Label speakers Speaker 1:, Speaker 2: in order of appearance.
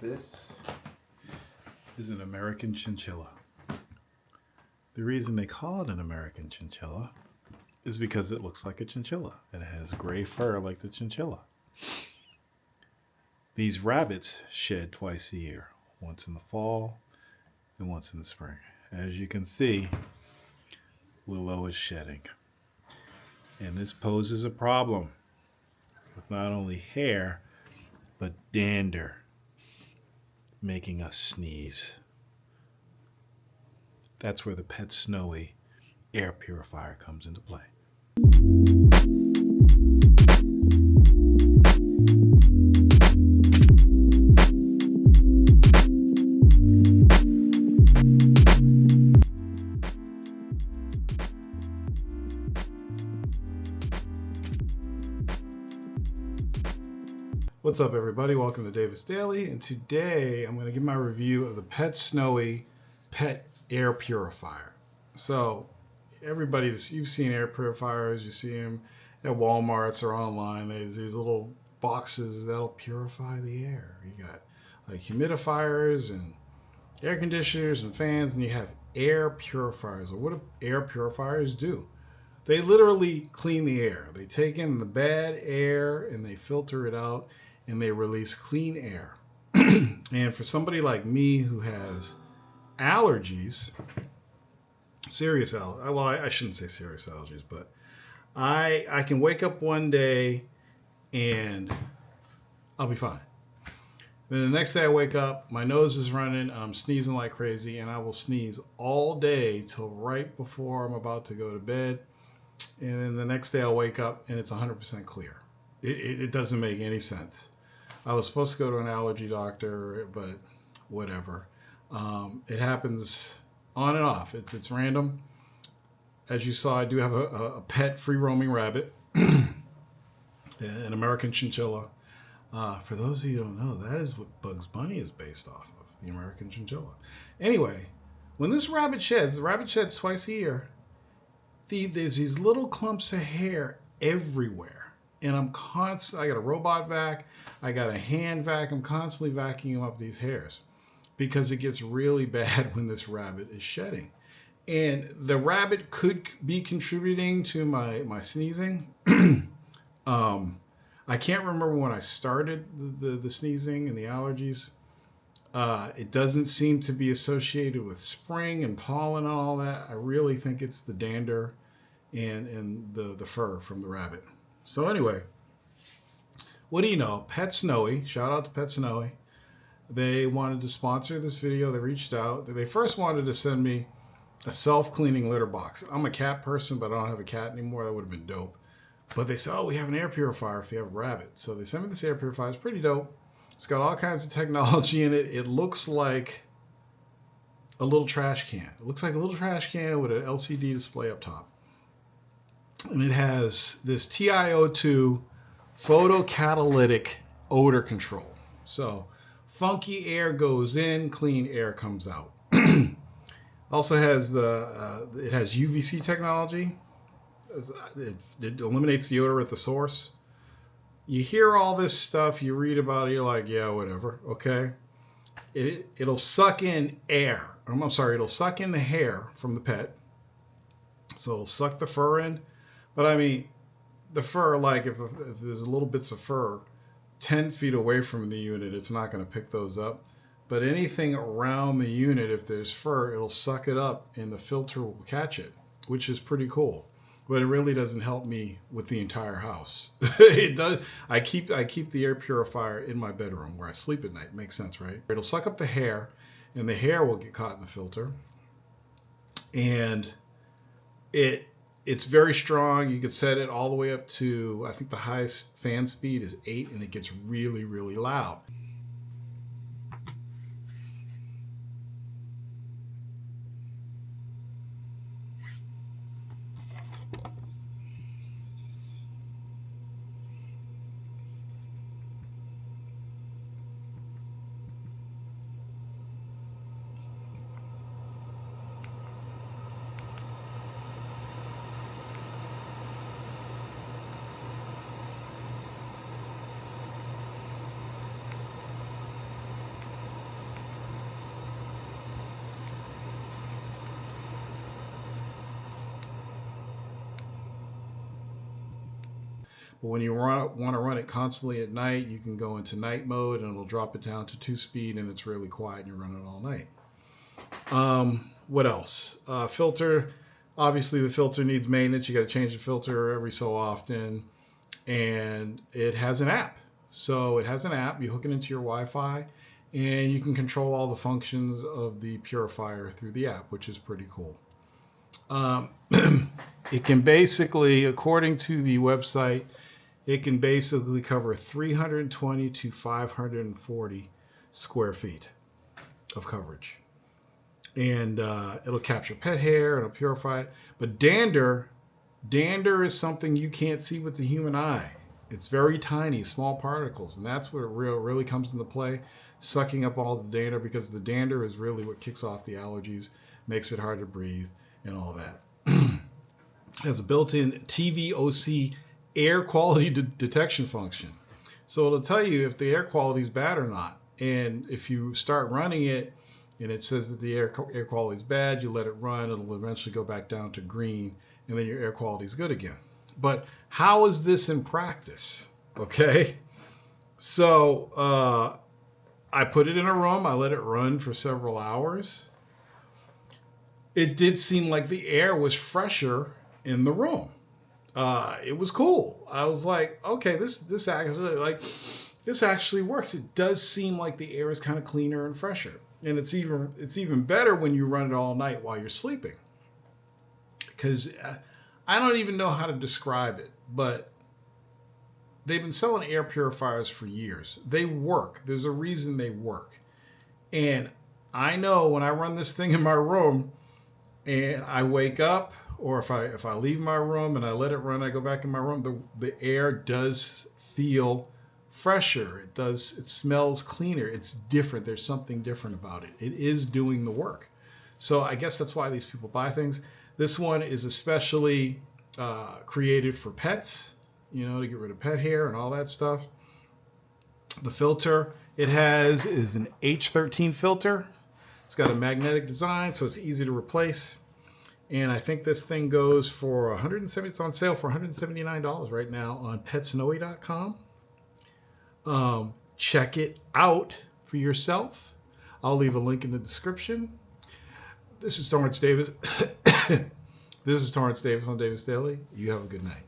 Speaker 1: This is an American chinchilla. The reason they call it an American chinchilla is because it looks like a chinchilla. It has gray fur like the chinchilla. These rabbits shed twice a year, once in the fall and once in the spring. As you can see, Willow is shedding. And this poses a problem with not only hair, but dander, making us sneeze. That's where the PetSnowy air purifier comes into play. What's up, everybody? Welcome to Davis Daily, and today I'm going to give my review of the PetSnowy Pet Air Purifier. So, you've seen air purifiers, you see them at Walmarts or online. There's these little boxes that'll purify the air. You got like humidifiers and air conditioners and fans, and you have air purifiers. What do air purifiers do? They literally clean the air. They take in the bad air and they filter it out, and they release clean air. And for somebody like me who has allergies, I shouldn't say serious allergies, but I can wake up one day and I'll be fine. Then the next day I wake up, my nose is running, I'm sneezing like crazy, and I will sneeze all day till right before I'm about to go to bed. And then the next day I'll wake up and it's 100% clear. It doesn't make any sense. I was supposed to go to an allergy doctor, but whatever. It happens on and off. It's random. As you saw, I do have a pet free-roaming rabbit, an American chinchilla. For those of you who don't know, that is what Bugs Bunny is based off of, the American chinchilla. Anyway, when this rabbit sheds, the rabbit sheds twice a year, there's these little clumps of hair everywhere. And I got a robot vac, I got a hand vac, I'm constantly vacuuming up these hairs because it gets really bad when this rabbit is shedding. And the rabbit could be contributing to my sneezing. I can't remember when I started the sneezing and the allergies. It doesn't seem to be associated with spring and pollen and all that. I really think it's the dander and the fur from the rabbit. So anyway, what do you know? PetSnowy, shout out to PetSnowy. They wanted to sponsor this video. They reached out. They first wanted to send me a self-cleaning litter box. I'm a cat person, but I don't have a cat anymore. That would have been dope. But they said, oh, we have an air purifier if you have a rabbit. So they sent me this air purifier. It's pretty dope. It's got all kinds of technology in it. It looks like a little trash can. It looks like a little trash can with an LCD display up top. And it has this TiO2 photocatalytic odor control. So funky air goes in, clean air comes out. Also has it has UVC technology. It eliminates the odor at the source. You hear all this stuff, you read about it, you're like, yeah, whatever, okay. It'll suck in air. It'll suck in the hair from the pet. So it'll suck the fur in. But I mean, the fur, like if there's little bits of fur 10 feet away from the unit, it's not going to pick those up. But anything around the unit, if there's fur, it'll suck it up and the filter will catch it, which is pretty cool. But it really doesn't help me with the entire house. It does. I keep the air purifier in my bedroom where I sleep at night. Makes sense, right? It'll suck up the hair, and the hair will get caught in the filter. And it's very strong. You could set it all the way up to, I think the highest fan speed is 8, and it gets really, really loud. But when you want to run it constantly at night, you can go into night mode and it'll drop it down to 2-speed, and it's really quiet and you run it all night. What else? Filter. Obviously, the filter needs maintenance. You got to change the filter every so often. And it has an app. So it has an app. You hook it into your Wi-Fi, and you can control all the functions of the Purifier through the app, which is pretty cool. It can basically, according to the website, it can basically cover 320 to 540 square feet of coverage. And it'll capture pet hair, it'll purify it. But dander is something you can't see with the human eye. It's very tiny, small particles, and that's where it really comes into play, sucking up all the dander, because the dander is really what kicks off the allergies, makes it hard to breathe, and all that. It has a built-in TVOC air quality detection function. So it'll tell you if the air quality is bad or not. And if you start running it and it says that the air quality is bad, you let it run, it'll eventually go back down to green, and then your air quality is good again. But how is this in practice? Okay. So I put it in a room. I let it run for several hours. It did seem like the air was fresher in the room. It was cool. I was like, okay, this actually works. It does seem like the air is kind of cleaner and fresher. And it's even better when you run it all night while you're sleeping. Because I don't even know how to describe it, but they've been selling air purifiers for years. They work. There's a reason they work. And I know when I run this thing in my room and I wake up, or if I leave my room and I let it run, I go back in my room, the air does feel fresher. It smells cleaner. It's different. There's something different about it. It is doing the work. So I guess that's why these people buy things. This one is especially created for pets, to get rid of pet hair and all that stuff. The filter it has is an H13 filter. It's got a magnetic design, so it's easy to replace. And I think this thing goes for $170. It's on sale for $179 right now on PetSnowy.com. Check it out for yourself. I'll leave a link in the description. This is Torrance Davis. This is Torrance Davis on Davis Daily. You have a good night.